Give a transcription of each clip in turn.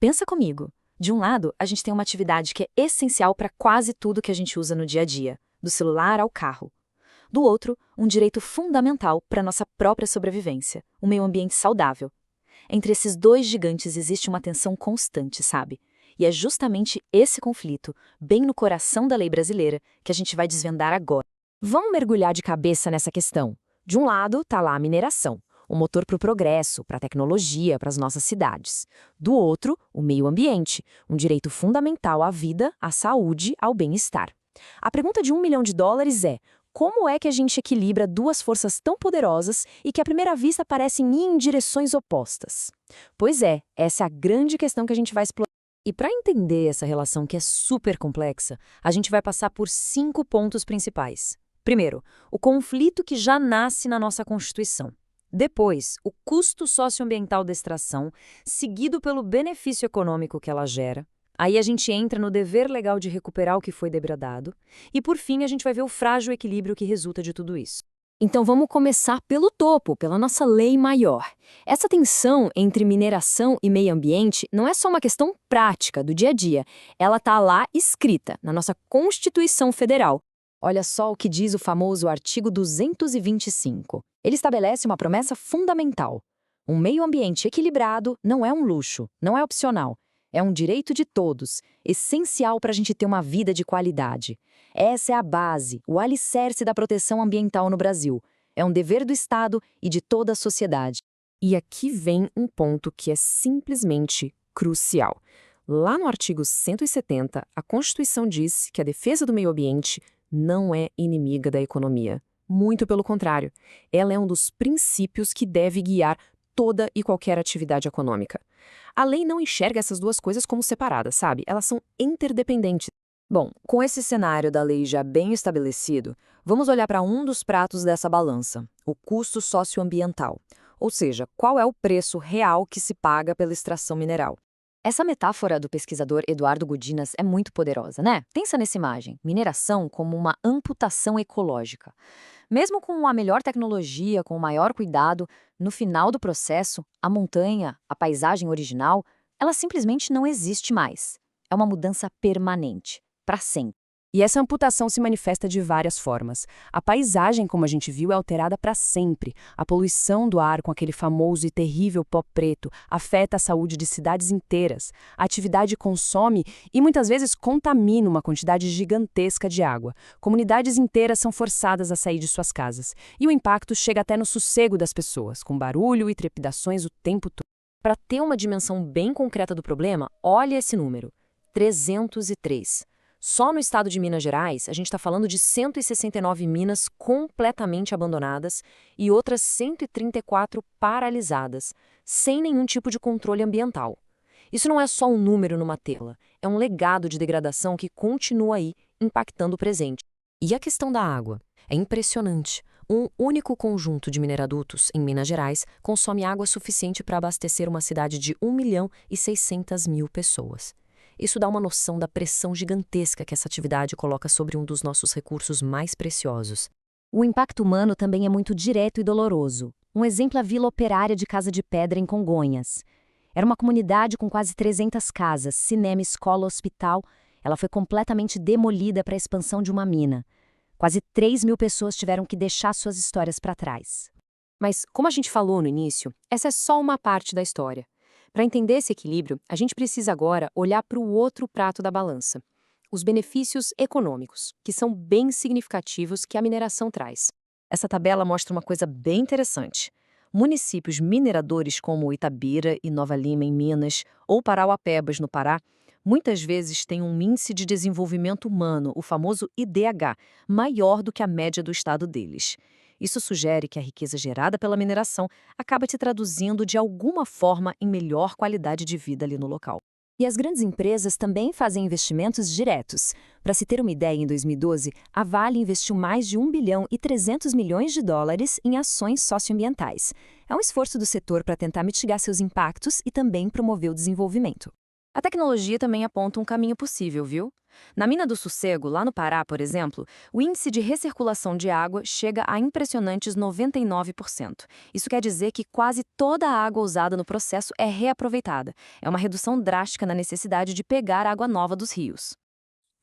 Pensa comigo. De um lado, a gente tem uma atividade que é essencial para quase tudo que a gente usa no dia a dia, do celular ao carro. Do outro, um direito fundamental para nossa própria sobrevivência, um meio ambiente saudável. Entre esses dois gigantes existe uma tensão constante, sabe? E é justamente esse conflito, bem no coração da lei brasileira, que a gente vai desvendar agora. Vamos mergulhar de cabeça nessa questão. De um lado, está lá a mineração, o motor para o progresso, para a tecnologia, para as nossas cidades. Do outro, o meio ambiente, um direito fundamental à vida, à saúde, ao bem-estar. A pergunta de US$ 1 milhão é: como é que a gente equilibra duas forças tão poderosas e que à primeira vista parecem ir em direções opostas? Pois é, essa é a grande questão que a gente vai explorar. E para entender essa relação que é super complexa, a gente vai passar por 5 pontos principais. Primeiro, o conflito que já nasce na nossa Constituição. Depois, o custo socioambiental da extração, seguido pelo benefício econômico que ela gera. Aí a gente entra no dever legal de recuperar o que foi degradado. E por fim, a gente vai ver o frágil equilíbrio que resulta de tudo isso. Então vamos começar pelo topo, pela nossa lei maior. Essa tensão entre mineração e meio ambiente não é só uma questão prática do dia a dia. Ela está lá escrita na nossa Constituição Federal. Olha só o que diz o famoso artigo 225. Ele estabelece uma promessa fundamental. Um meio ambiente equilibrado não é um luxo, não é opcional. É um direito de todos, essencial para a gente ter uma vida de qualidade. Essa é a base, o alicerce da proteção ambiental no Brasil. É um dever do Estado e de toda a sociedade. E aqui vem um ponto que é simplesmente crucial. Lá no artigo 170, a Constituição diz que a defesa do meio ambiente não é inimiga da economia. Muito pelo contrário, ela é um dos princípios que deve guiar toda e qualquer atividade econômica. A lei não enxerga essas duas coisas como separadas, sabe? Elas são interdependentes. Bom, com esse cenário da lei já bem estabelecido, vamos olhar para um dos pratos dessa balança, o custo socioambiental. Ou seja, qual é o preço real que se paga pela extração mineral. Essa metáfora do pesquisador Eduardo Gudinas é muito poderosa, né? Pensa nessa imagem, mineração como uma amputação ecológica. Mesmo com a melhor tecnologia, com o maior cuidado, no final do processo, a montanha, a paisagem original, ela simplesmente não existe mais. É uma mudança permanente, para sempre. E essa amputação se manifesta de várias formas. A paisagem, como a gente viu, é alterada para sempre. A poluição do ar com aquele famoso e terrível pó preto afeta a saúde de cidades inteiras. A atividade consome e muitas vezes contamina uma quantidade gigantesca de água. Comunidades inteiras são forçadas a sair de suas casas. E o impacto chega até no sossego das pessoas, com barulho e trepidações o tempo todo. Para ter uma dimensão bem concreta do problema, olha esse número: 303. Só no estado de Minas Gerais, a gente está falando de 169 minas completamente abandonadas e outras 134 paralisadas, sem nenhum tipo de controle ambiental. Isso não é só um número numa tela, é um legado de degradação que continua aí, impactando o presente. E a questão da água? É impressionante. Um único conjunto de mineradutos, em Minas Gerais, consome água suficiente para abastecer uma cidade de 1.600.000 pessoas. Isso dá uma noção da pressão gigantesca que essa atividade coloca sobre um dos nossos recursos mais preciosos. O impacto humano também é muito direto e doloroso. Um exemplo é a Vila Operária de Casa de Pedra, em Congonhas. Era uma comunidade com quase 300 casas, cinema, escola, hospital. Ela foi completamente demolida para a expansão de uma mina. Quase 3.000 pessoas tiveram que deixar suas histórias para trás. Mas, como a gente falou no início, essa é só uma parte da história. Para entender esse equilíbrio, a gente precisa agora olhar para o outro prato da balança, os benefícios econômicos, que são bem significativos que a mineração traz. Essa tabela mostra uma coisa bem interessante. Municípios mineradores como Itabira e Nova Lima, em Minas, ou Parauapebas, no Pará, muitas vezes têm um índice de desenvolvimento humano, o famoso IDH, maior do que a média do estado deles. Isso sugere que a riqueza gerada pela mineração acaba te traduzindo de alguma forma em melhor qualidade de vida ali no local. E as grandes empresas também fazem investimentos diretos. Para se ter uma ideia, em 2012, a Vale investiu mais de US$ 1,3 bilhão em ações socioambientais. É um esforço do setor para tentar mitigar seus impactos e também promover o desenvolvimento. A tecnologia também aponta um caminho possível, viu? Na Mina do Sossego, lá no Pará, por exemplo, o índice de recirculação de água chega a impressionantes 99%. Isso quer dizer que quase toda a água usada no processo é reaproveitada. É uma redução drástica na necessidade de pegar água nova dos rios.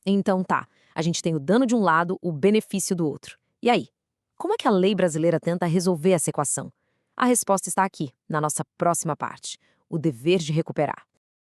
Então tá, a gente tem o dano de um lado, o benefício do outro. E aí? Como é que a lei brasileira tenta resolver essa equação? A resposta está aqui, na nossa próxima parte: o dever de recuperar.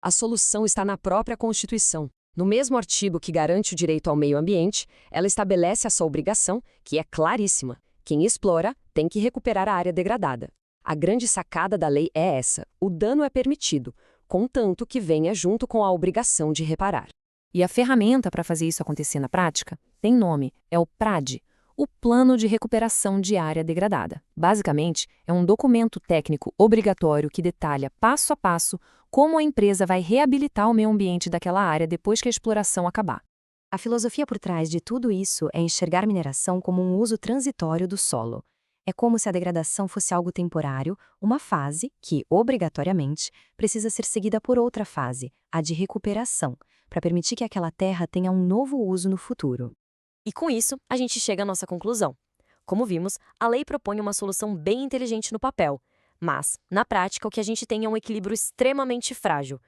A solução está na própria Constituição. No mesmo artigo que garante o direito ao meio ambiente, ela estabelece essa obrigação, que é claríssima. Quem explora tem que recuperar a área degradada. A grande sacada da lei é essa: o dano é permitido, contanto que venha junto com a obrigação de reparar. E a ferramenta para fazer isso acontecer na prática tem nome, é o PRAD, o Plano de Recuperação de Área Degradada. Basicamente, é um documento técnico obrigatório que detalha passo a passo como a empresa vai reabilitar o meio ambiente daquela área depois que a exploração acabar. A filosofia por trás de tudo isso é enxergar mineração como um uso transitório do solo. É como se a degradação fosse algo temporário, uma fase que, obrigatoriamente, precisa ser seguida por outra fase, a de recuperação, para permitir que aquela terra tenha um novo uso no futuro. E com isso, a gente chega à nossa conclusão. Como vimos, a lei propõe uma solução bem inteligente no papel, mas, na prática, o que a gente tem é um equilíbrio extremamente frágil.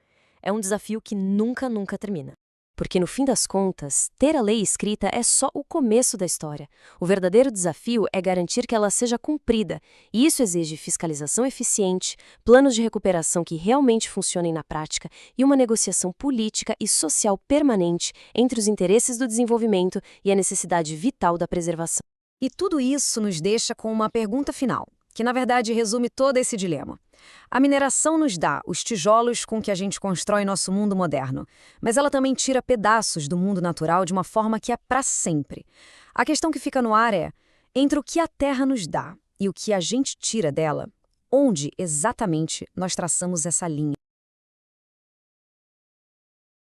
É um desafio que nunca termina. Porque, no fim das contas, ter a lei escrita é só o começo da história. O verdadeiro desafio é garantir que ela seja cumprida, e isso exige fiscalização eficiente, planos de recuperação que realmente funcionem na prática e uma negociação política e social permanente entre os interesses do desenvolvimento e a necessidade vital da preservação. E tudo isso nos deixa com uma pergunta final, que na verdade resume todo esse dilema. A mineração nos dá os tijolos com que a gente constrói nosso mundo moderno, mas ela também tira pedaços do mundo natural de uma forma que é para sempre. A questão que fica no ar é, entre o que a Terra nos dá e o que a gente tira dela, onde exatamente nós traçamos essa linha?